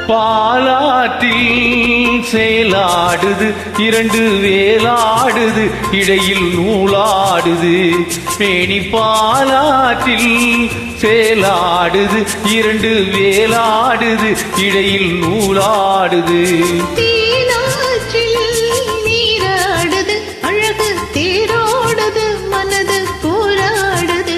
பாலாற்றில் செயலாடுது இரண்டு வேலாடுது இடையில் நூலாடுது மேனி பாலாற்றில் செயலாடுது இரண்டு வேலாடுது இடையில் நூலாடுது தேரோடுது மனது போராடுது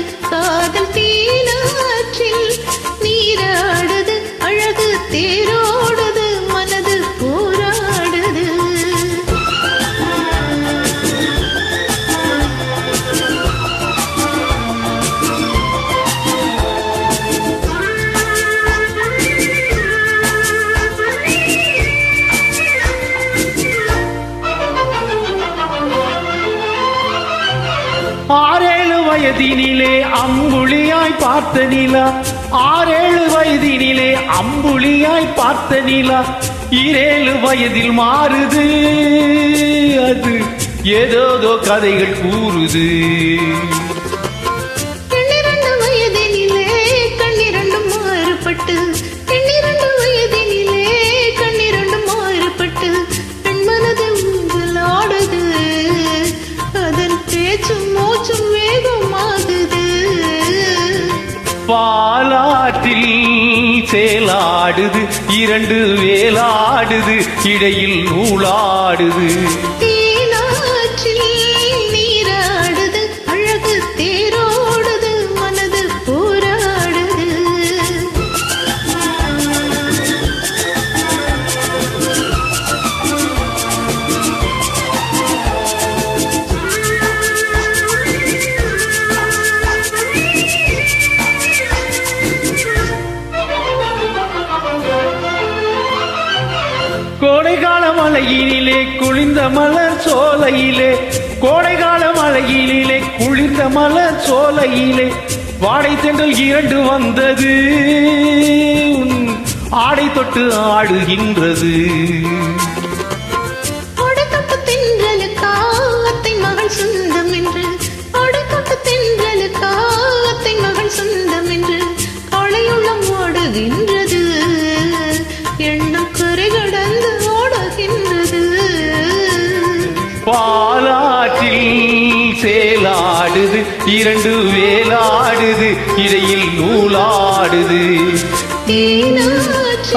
ஆறேழு வயதினிலே அம்புலியாய் பார்த்த நிலா ஆறேழு வயதினிலே அம்புலியாய் பார்த்த நிலா 7 வயதில் மாறுது அது ஏதோதோ கதைகள் கூறுது 12 வயதினிலே கண்ணிரண்டும் மாறுபட்டு 12 வயதினிலே கண்ணிரண்டும் மாறுபட்டு பெண் மனது ஆடுது அதன் பேச்சும் மூச்சும் வேகமாகுது பாலாற்றில் சேலாடுது இரண்டு வேலாடுது இடையில் நூலாடுது தேனாற்றில் நீராடுது அழகு தேரோடுது மனது போராடுது கோடைகால மலையினிலே குளிர்ந்த மலர் சோலையிலே கோடைகால மலையினிலே குளிர்ந்த மலர் சோலையிலே வாடை தென்றல் 2 வந்தது உன் ஆடை தொட்டு ஆடுகின்றது அடைத்தொட்டு தென்றலுக்கா அத்தை மகள் சொந்தம் என்று அடைத்தொட்டு தென்றலுக்கா அத்தை மகள் சொந்தம் என்று அலையுள்ளம் ஓடுகின்றது எண்ணம் கரை கடந்து ஓடுகின்றது பாலாற்றில் சேலாடுது இரண்டு வேலாடுது இடையில் நூலாடுது தேனாற்றில்